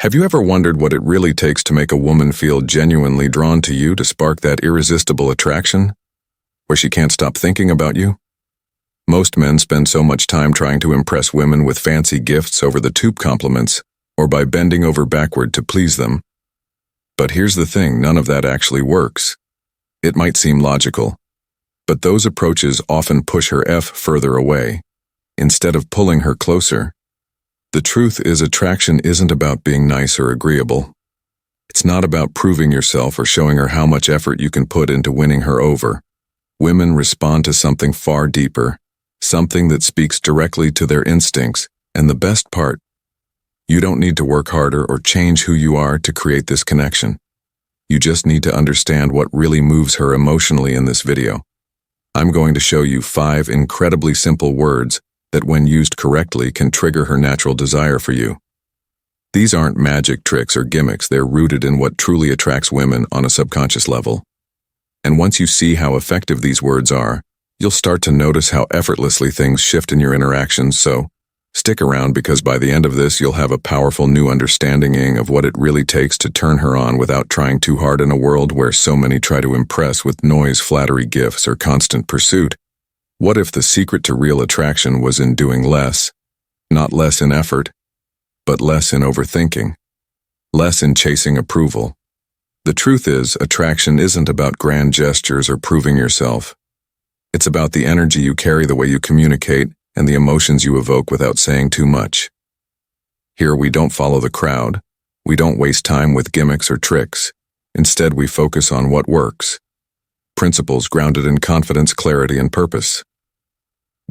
Have you ever wondered what it really takes to make a woman feel genuinely drawn to you, to spark that irresistible attraction, where she can't stop thinking about you? Most men spend so much time trying to impress women with fancy gifts over the top compliments, or by bending over backward to please them. But here's the thing, none of that actually works. It might seem logical, but those approaches often push her further away, instead of pulling her closer. The truth is, attraction isn't about being nice or agreeable. It's not about proving yourself or showing her how much effort you can put into winning her over. Women respond to something far deeper, something that speaks directly to their instincts, and the best part, you don't need to work harder or change who you are to create this connection. You just need to understand what really moves her emotionally in this video. I'm going to show you 5 incredibly simple words that when used correctly can trigger her natural desire for you. These aren't magic tricks or gimmicks, they're rooted in what truly attracts women on a subconscious level. And once you see how effective these words are, you'll start to notice how effortlessly things shift in your interactions, so stick around, because by the end of this you'll have a powerful new understanding of what it really takes to turn her on without trying too hard in a world where so many try to impress with noise, flattery, gifts, or constant pursuit. What if the secret to real attraction was in doing less? Not less in effort, but less in overthinking. Less in chasing approval. The truth is, attraction isn't about grand gestures or proving yourself. It's about the energy you carry, the way you communicate, and the emotions you evoke without saying too much. Here we don't follow the crowd. We don't waste time with gimmicks or tricks. Instead, we focus on what works. Principles grounded in confidence, clarity, and purpose.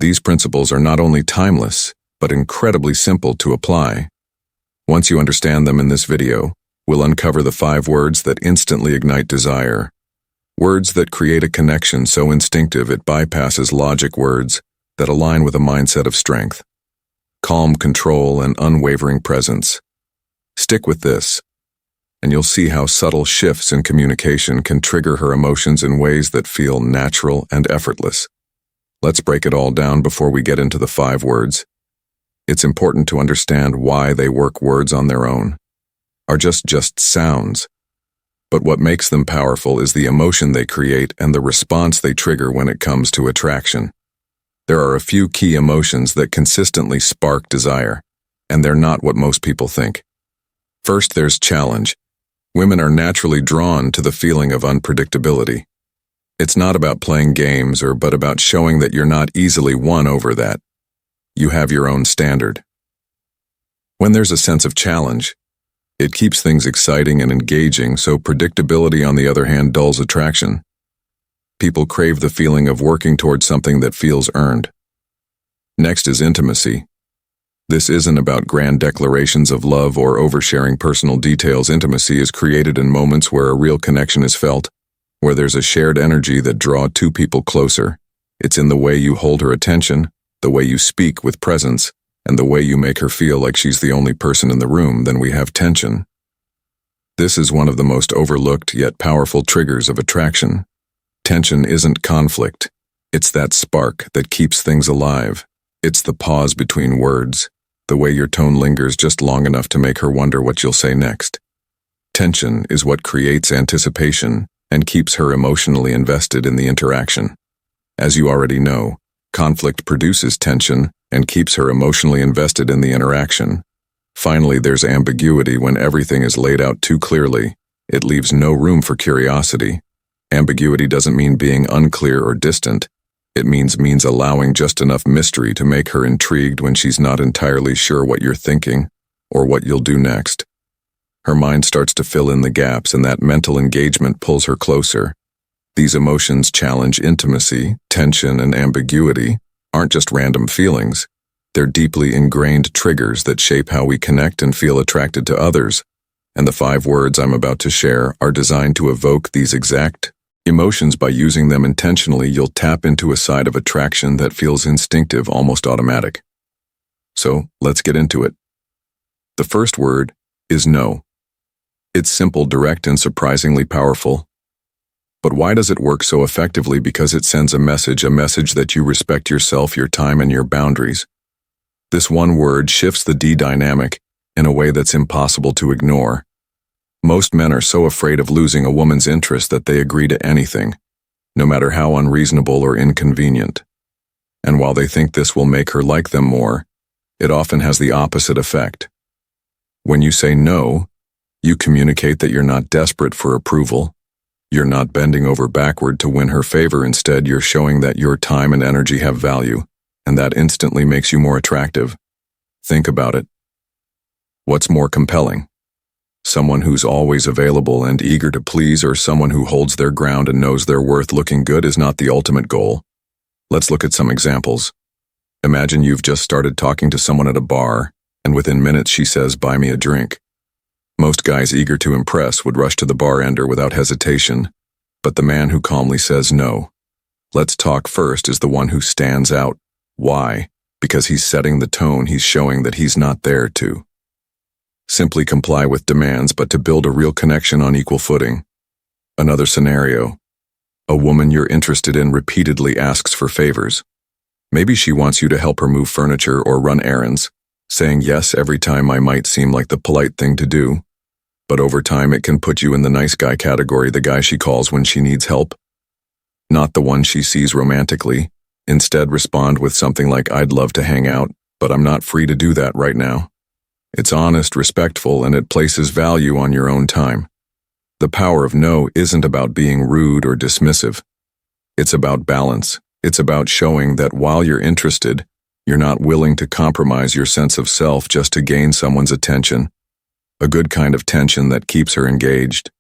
These principles are not only timeless, but incredibly simple to apply. Once you understand them in this video, we'll uncover the 5 words that instantly ignite desire. Words that create a connection so instinctive it bypasses logic, words that align with a mindset of strength, calm control, and unwavering presence. Stick with this, and you'll see how subtle shifts in communication can trigger her emotions in ways that feel natural and effortless. Let's break it all down before we get into the 5 words. It's important to understand why they work. Words on their own are just sounds. But what makes them powerful is the emotion they create and the response they trigger when it comes to attraction. There are a few key emotions that consistently spark desire, and they're not what most people think. First, there's challenge. Women are naturally drawn to the feeling of unpredictability. It's not about playing games but about showing that you're not easily won over, that you have your own standard. When there's a sense of challenge, it keeps things exciting and engaging, so predictability, on the other hand, dulls attraction. People crave the feeling of working towards something that feels earned. Next is intimacy. This isn't about grand declarations of love or oversharing personal details. Intimacy is created in moments where a real connection is felt, where there's a shared energy that draws 2 people closer. It's in the way you hold her attention, the way you speak with presence, and the way you make her feel like she's the only person in the room. Then we have tension. This is one of the most overlooked yet powerful triggers of attraction. Tension isn't conflict. It's that spark that keeps things alive. It's the pause between words, the way your tone lingers just long enough to make her wonder what you'll say next. Tension is what creates anticipation and keeps her emotionally invested in the interaction. As you already know, conflict produces tension and keeps her emotionally invested in the interaction. Finally, there's ambiguity. When everything is laid out too clearly, it leaves no room for curiosity. Ambiguity doesn't mean being unclear or distant. It means allowing just enough mystery to make her intrigued when she's not entirely sure what you're thinking or what you'll do next. Her mind starts to fill in the gaps, and that mental engagement pulls her closer. These emotions challenge intimacy. Tension and ambiguity aren't just random feelings. They're deeply ingrained triggers that shape how we connect and feel attracted to others. And the 5 words I'm about to share are designed to evoke these exact emotions. By using them intentionally, you'll tap into a side of attraction that feels instinctive, almost automatic. So, let's get into it. The first word is no. It's simple, direct, and surprisingly powerful. But why does it work so effectively? Because it sends a message that you respect yourself, your time, and your boundaries. This one word shifts the D dynamic in a way that's impossible to ignore. Most men are so afraid of losing a woman's interest that they agree to anything, no matter how unreasonable or inconvenient. And while they think this will make her like them more, it often has the opposite effect. When you say no, you communicate that you're not desperate for approval. You're not bending over backward to win her favor. Instead, you're showing that your time and energy have value, and that instantly makes you more attractive. Think about it. What's more compelling? Someone who's always available and eager to please, or someone who holds their ground and knows their worth? Looking good is not the ultimate goal. Let's look at some examples. Imagine you've just started talking to someone at a bar, and within minutes she says, "Buy me a drink." Most guys eager to impress would rush to the bartender without hesitation, but the man who calmly says no, "Let's talk first," is the one who stands out. Why? Because he's setting the tone. He's showing that he's not there to simply comply with demands, but to build a real connection on equal footing. Another scenario. A woman you're interested in repeatedly asks for favors. Maybe she wants you to help her move furniture or run errands. Saying yes every time might seem like the polite thing to do, but over time it can put you in the nice guy category, the guy she calls when she needs help, not the one she sees romantically. Instead, respond with something like, "I'd love to hang out, but I'm not free to do that right now." It's honest, respectful, and it places value on your own time. The power of no isn't about being rude or dismissive. It's about balance. It's about showing that while you're interested, you're not willing to compromise your sense of self just to gain someone's attention. A good kind of tension that keeps her engaged.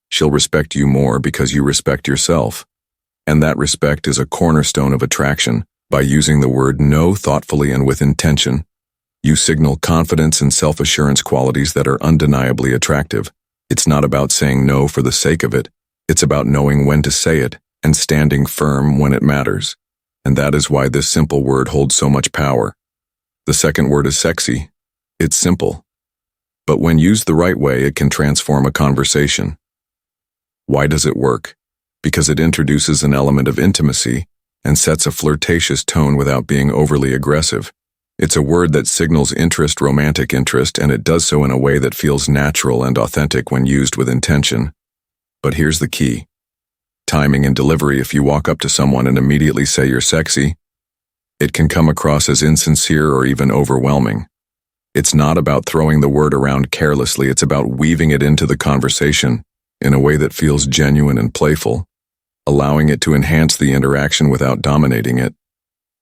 She'll respect you more because you respect yourself. And that respect is a cornerstone of attraction. By using the word no thoughtfully and with intention, you signal confidence and self-assurance, qualities that are undeniably attractive. It's not about saying no for the sake of it. It's about knowing when to say it and standing firm when it matters. And that is why this simple word holds so much power. The second word is sexy. It's simple, but when used the right way, it can transform a conversation. Why does it work? Because it introduces an element of intimacy and sets a flirtatious tone without being overly aggressive. It's a word that signals interest, romantic interest, and it does so in a way that feels natural and authentic when used with intention. But here's the key. Timing and delivery. If you walk up to someone and immediately say you're sexy, it can come across as insincere or even overwhelming. It's not about throwing the word around carelessly. It's about weaving it into the conversation in a way that feels genuine and playful, allowing it to enhance the interaction without dominating it.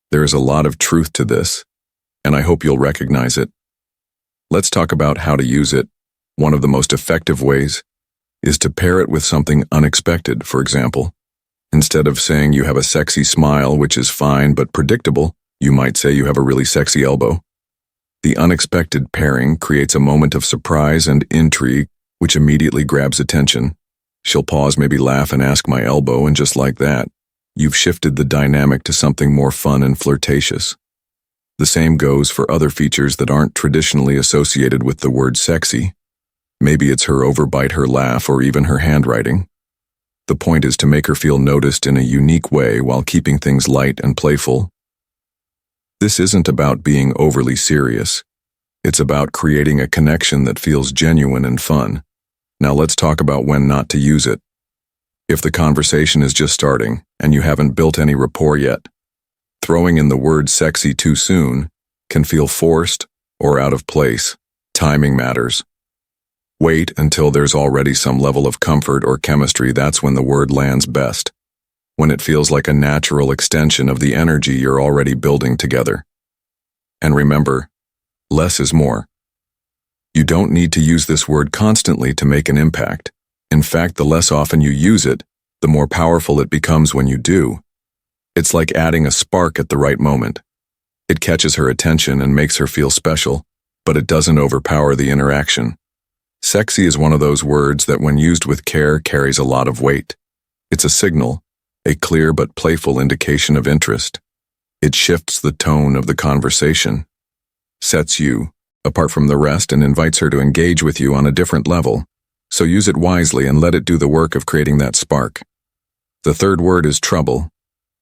There is a lot of truth to this, and I hope you'll recognize it. Let's talk about how to use it. One of the most effective ways is to pair it with something unexpected. For example, instead of saying you have a sexy smile, which is fine but predictable, you might say you have a really sexy elbow. The unexpected pairing creates a moment of surprise and intrigue, which immediately grabs attention. She'll pause, maybe laugh, and ask, "My elbow," and just like that, you've shifted the dynamic to something more fun and flirtatious. The same goes for other features that aren't traditionally associated with the word sexy. Maybe it's her overbite, her laugh, or even her handwriting. The point is to make her feel noticed in a unique way while keeping things light and playful. This isn't about being overly serious. It's about creating a connection that feels genuine and fun. Now let's talk about when not to use it. If the conversation is just starting and you haven't built any rapport yet, throwing in the word sexy too soon can feel forced or out of place. Timing matters. Wait until there's already some level of comfort or chemistry. That's when the word lands best, when it feels like a natural extension of the energy you're already building together. And remember, less is more. You don't need to use this word constantly to make an impact. In fact, the less often you use it, the more powerful it becomes when you do. It's like adding a spark at the right moment. It catches her attention and makes her feel special, but it doesn't overpower the interaction. Sexy is one of those words that, when used with care, carries a lot of weight. It's a signal, a clear but playful indication of interest. It shifts the tone of the conversation, sets you apart from the rest, and invites her to engage with you on a different level. So use it wisely and let it do the work of creating that spark. The third word is trouble.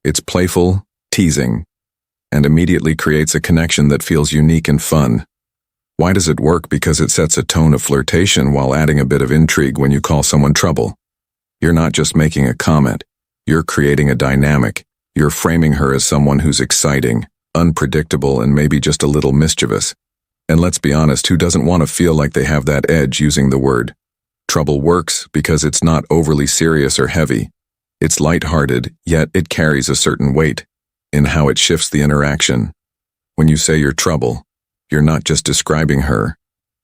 It's playful, teasing, and immediately creates a connection that feels unique and fun. Why does it work? Because it sets a tone of flirtation while adding a bit of intrigue when you call someone trouble. You're not just making a comment. You're creating a dynamic. You're framing her as someone who's exciting, unpredictable, and maybe just a little mischievous. And let's be honest, who doesn't want to feel like they have that edge using the word? Trouble works because it's not overly serious or heavy. It's lighthearted, yet it carries a certain weight in how it shifts the interaction. When you say you're trouble, you're not just describing her.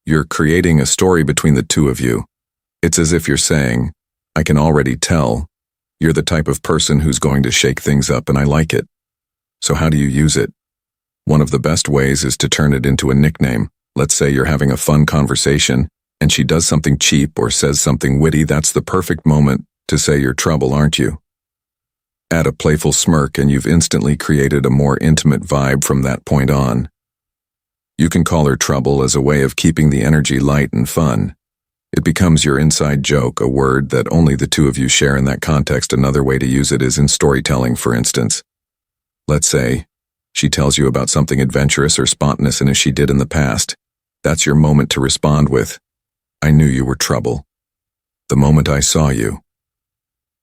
You're creating a story between the two of you. It's as if you're saying, I can already tell. You're the type of person who's going to shake things up and I like it. So how do you use it? One of the best ways is to turn it into a nickname. Let's say you're having a fun conversation and she does something cheap or says something witty. That's the perfect moment to say you're trouble, aren't you? Add a playful smirk and you've instantly created a more intimate vibe from that point on. You can call her trouble as a way of keeping the energy light and fun. It becomes your inside joke, a word that only the two of you share in that context. Another way to use it is in storytelling, for instance. Let's say she tells you about something adventurous or spontaneous and as she did in the past. That's your moment to respond with, I knew you were trouble. The moment I saw you.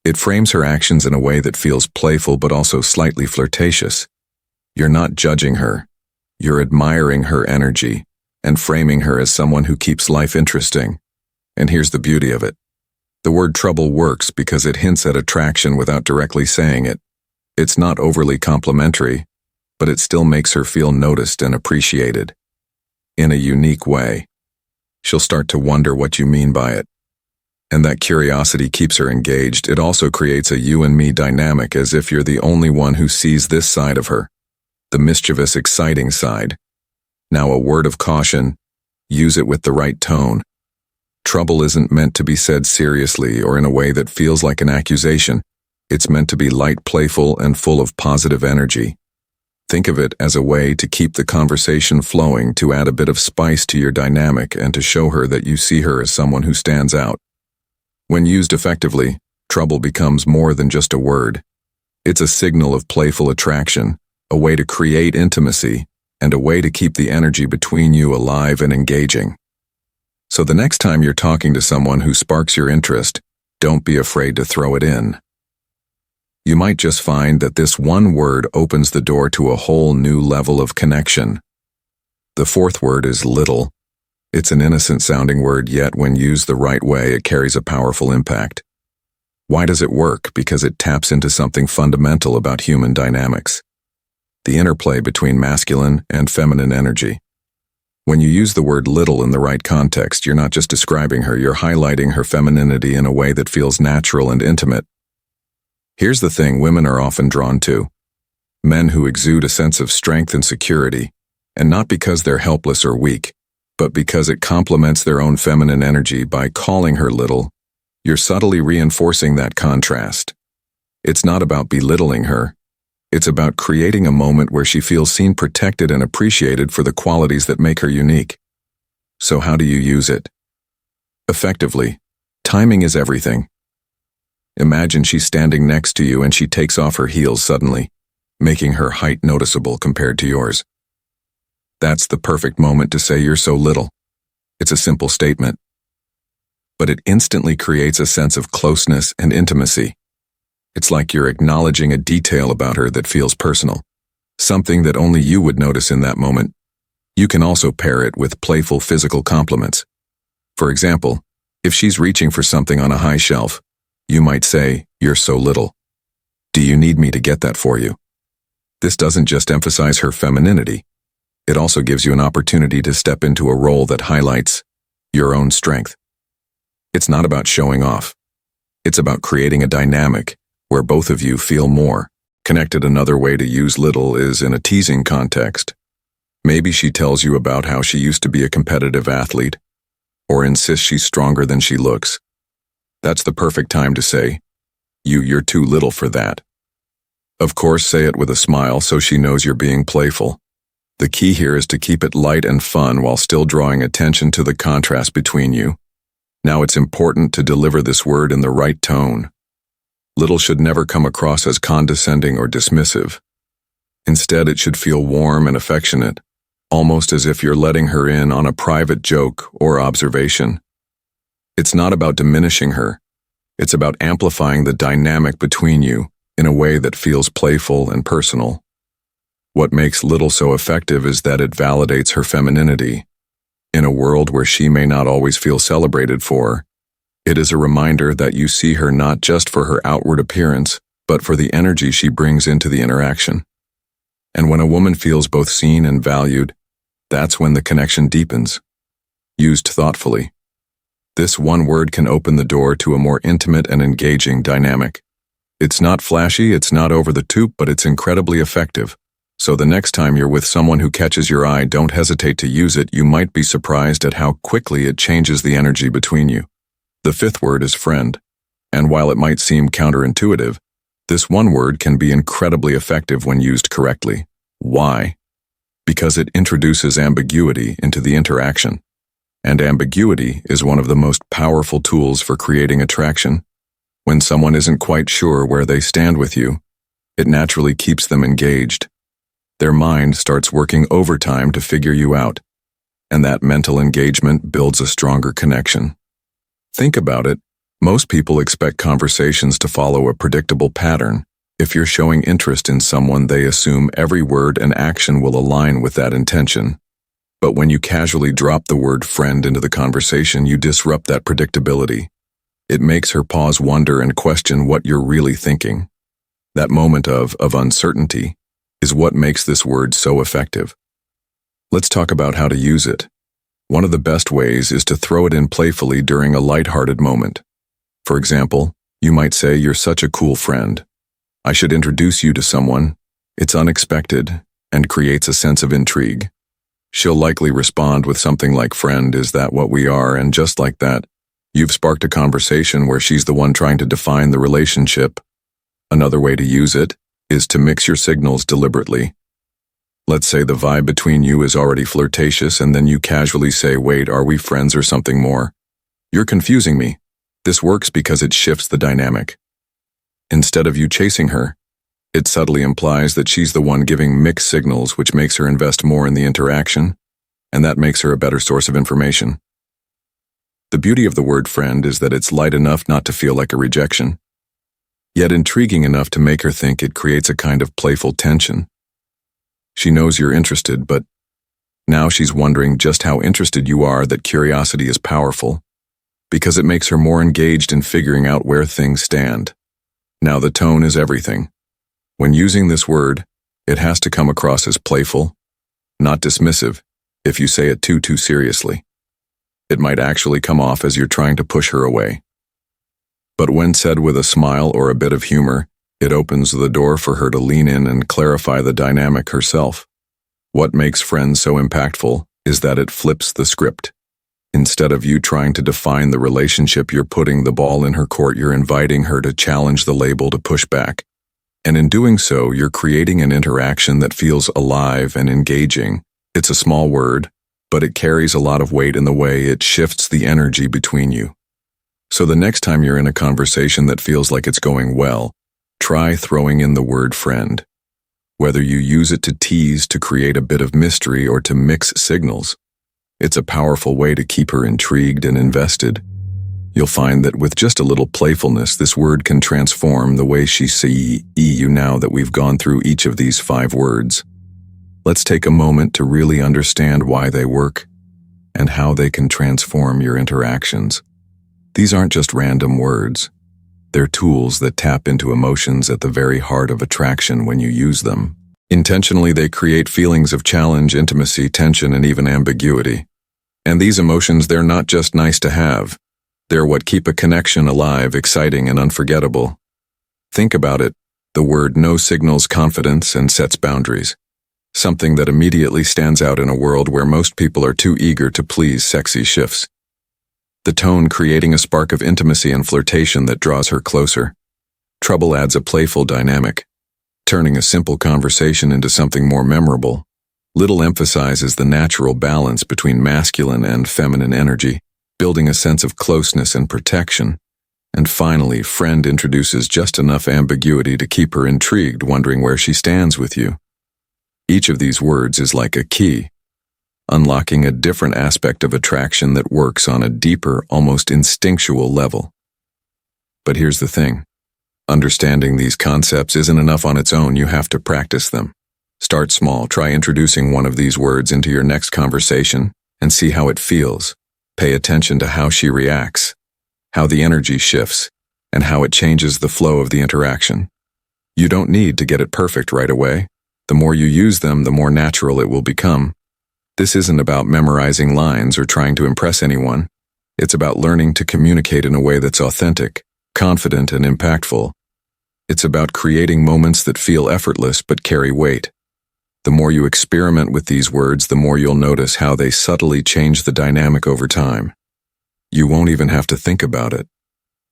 It frames her actions in a way that feels playful but also slightly flirtatious. You're not judging her. You're admiring her energy and framing her as someone who keeps life interesting. And here's the beauty of it. The word trouble works because it hints at attraction without directly saying it. It's not overly complimentary, but it still makes her feel noticed and appreciated. In a unique way. She'll start to wonder what you mean by it. And that curiosity keeps her engaged. It also creates a you and me dynamic, as if you're the only one who sees this side of her. The mischievous, exciting side. Now a word of caution, use it with the right tone. Trouble isn't meant to be said seriously or in a way that feels like an accusation. It's meant to be light, playful, and full of positive energy. Think of it as a way to keep the conversation flowing, to add a bit of spice to your dynamic and to show her that you see her as someone who stands out. When used effectively, trouble becomes more than just a word. It's a signal of playful attraction, a way to create intimacy, and a way to keep the energy between you alive and engaging. So the next time you're talking to someone who sparks your interest, don't be afraid to throw it in. You might just find that this one word opens the door to a whole new level of connection. The fourth word is little. It's an innocent-sounding word, yet when used the right way, it carries a powerful impact. Why does it work? Because it taps into something fundamental about human dynamics. The interplay between masculine and feminine energy. When you use the word little in the right context, you're not just describing her, you're highlighting her femininity in a way that feels natural and intimate. Here's the thing women are often drawn to. Men who exude a sense of strength and security, and not because they're helpless or weak, but because it complements their own feminine energy. By calling her little, you're subtly reinforcing that contrast. It's not about belittling her. It's about creating a moment where she feels seen, protected, and appreciated for the qualities that make her unique. So how do you use it? Effectively, timing is everything. Imagine she's standing next to you and she takes off her heels suddenly, making her height noticeable compared to yours. That's the perfect moment to say you're so little. It's a simple statement, but it instantly creates a sense of closeness and intimacy. It's like you're acknowledging a detail about her that feels personal, something that only you would notice in that moment. You can also pair it with playful physical compliments. For example, if she's reaching for something on a high shelf, you might say, "You're so little. Do you need me to get that for you?" This doesn't just emphasize her femininity. It also gives you an opportunity to step into a role that highlights your own strength. It's not about showing off. It's about creating a dynamic where both of you feel more connected. Another way to use little is in a teasing context. Maybe she tells you about how she used to be a competitive athlete, or insists she's stronger than she looks. That's the perfect time to say, You're too little for that." Of course, say it with a smile so she knows you're being playful. The key here is to keep it light and fun while still drawing attention to the contrast between you. Now it's important to deliver this word in the right tone. Little should never come across as condescending or dismissive. Instead, it should feel warm and affectionate, almost as if you're letting her in on a private joke or observation. It's not about diminishing her. It's about amplifying the dynamic between you in a way that feels playful and personal. What makes little so effective is that it validates her femininity. In a world where she may not always feel celebrated for, it is a reminder that you see her not just for her outward appearance, but for the energy she brings into the interaction. And when a woman feels both seen and valued, that's when the connection deepens. Used thoughtfully, this one word can open the door to a more intimate and engaging dynamic. It's not flashy, it's not over the top, but it's incredibly effective. So the next time you're with someone who catches your eye, don't hesitate to use it. You might be surprised at how quickly it changes the energy between you. The fifth word is friend. And while it might seem counterintuitive, this one word can be incredibly effective when used correctly. Why? Because it introduces ambiguity into the interaction. And ambiguity is one of the most powerful tools for creating attraction. When someone isn't quite sure where they stand with you, it naturally keeps them engaged. Their mind starts working overtime to figure you out, and that mental engagement builds a stronger connection. Think about it. Most people expect conversations to follow a predictable pattern. If you're showing interest in someone, they assume every word and action will align with that intention. But when you casually drop the word friend into the conversation, you disrupt that predictability. It makes her pause, wonder, and question what you're really thinking. That moment of uncertainty is what makes this word so effective. Let's talk about how to use it. One of the best ways is to throw it in playfully during a lighthearted moment. For example, you might say, "You're such a cool friend. I should introduce you to someone." It's unexpected and creates a sense of intrigue. She'll likely respond with something like, "Friend, is that what we are?" And just like that, you've sparked a conversation where she's the one trying to define the relationship. Another way to use it is to mix your signals deliberately. Let's say the vibe between you is already flirtatious, and then you casually say, "Wait, are we friends or something more? You're confusing me." This works because it shifts the dynamic. Instead of you chasing her, it subtly implies that she's the one giving mixed signals, which makes her invest more in the interaction, and that makes her a better source of information. The beauty of the word friend is that it's light enough not to feel like a rejection, yet intriguing enough to make her think. It creates a kind of playful tension. She knows you're interested, but now she's wondering just how interested you are. That curiosity is powerful, because it makes her more engaged in figuring out where things stand. Now the tone is everything. When using this word, it has to come across as playful, not dismissive. If you say it too seriously, it might actually come off as you're trying to push her away. But when said with a smile or a bit of humor, it opens the door for her to lean in and clarify the dynamic herself. What makes friends so impactful is that it flips the script. Instead of you trying to define the relationship, you're putting the ball in her court. You're inviting her to challenge the label, to push back. And in doing so, you're creating an interaction that feels alive and engaging. It's a small word, but it carries a lot of weight in the way it shifts the energy between you. So the next time you're in a conversation that feels like it's going well, try throwing in the word friend. Whether you use it to tease, to create a bit of mystery, or to mix signals, it's a powerful way to keep her intrigued and invested. You'll find that with just a little playfulness, this word can transform the way she sees you. Now that we've gone through each of these 5 words, let's take a moment to really understand why they work and how they can transform your interactions. These aren't just random words. They're tools that tap into emotions at the very heart of attraction. When you use them intentionally, they create feelings of challenge, intimacy, tension, and even ambiguity. And these emotions, they're not just nice to have. They're what keep a connection alive, exciting, and unforgettable. Think about it. The word "no" signals confidence and sets boundaries, something that immediately stands out in a world where most people are too eager to please. Sexy shifts the tone, creating a spark of intimacy and flirtation that draws her closer. Trouble adds a playful dynamic, turning a simple conversation into something more memorable. Little emphasizes the natural balance between masculine and feminine energy, building a sense of closeness and protection. And finally, friend introduces just enough ambiguity to keep her intrigued, wondering where she stands with you. Each of these words is like a key. unlocking a different aspect of attraction that works on a deeper, almost instinctual level. But here's the thing. Understanding these concepts isn't enough on its own. You have to practice them. Start small. Try introducing one of these words into your next conversation and see how it feels. Pay attention to how she reacts, how the energy shifts, and how it changes the flow of the interaction. You don't need to get it perfect right away. The more you use them, the more natural it will become. This isn't about memorizing lines or trying to impress anyone. It's about learning to communicate in a way that's authentic, confident, and impactful. It's about creating moments that feel effortless but carry weight. The more you experiment with these words, the more you'll notice how they subtly change the dynamic over time. You won't even have to think about it.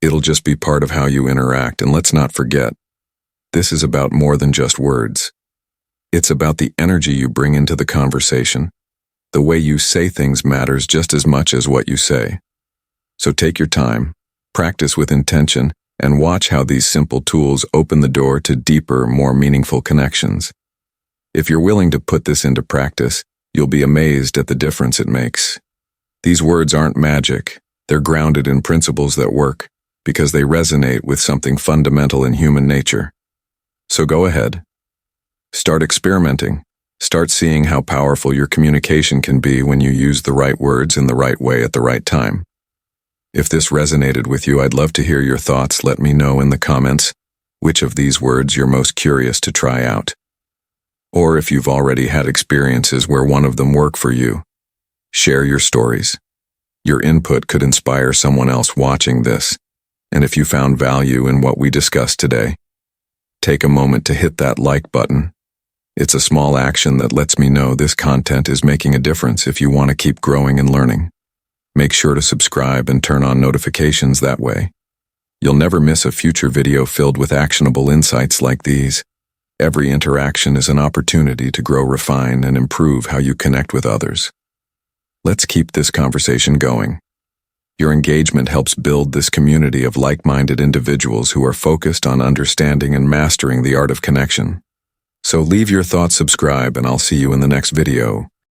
It'll just be part of how you interact, and let's not forget, this is about more than just words. It's about the energy you bring into the conversation. The way you say things matters just as much as what you say. So take your time, practice with intention, and watch how these simple tools open the door to deeper, more meaningful connections. If you're willing to put this into practice, you'll be amazed at the difference it makes. These words aren't magic. They're grounded in principles that work because they resonate with something fundamental in human nature. So go ahead. Start experimenting. Start seeing how powerful your communication can be when you use the right words in the right way at the right time. If this resonated with you, I'd love to hear your thoughts. Let me know in the comments which of these words you're most curious to try out. Or if you've already had experiences where one of them worked for you, share your stories. Your input could inspire someone else watching this. And if you found value in what we discussed today, take a moment to hit that like button. It's a small action that lets me know this content is making a difference. If you want to keep growing and learning, make sure to subscribe and turn on notifications that way. You'll never miss a future video filled with actionable insights like these. Every interaction is an opportunity to grow, refine, and improve how you connect with others. Let's keep this conversation going. Your engagement helps build this community of like-minded individuals who are focused on understanding and mastering the art of connection. So leave your thoughts, subscribe, and I'll see you in the next video.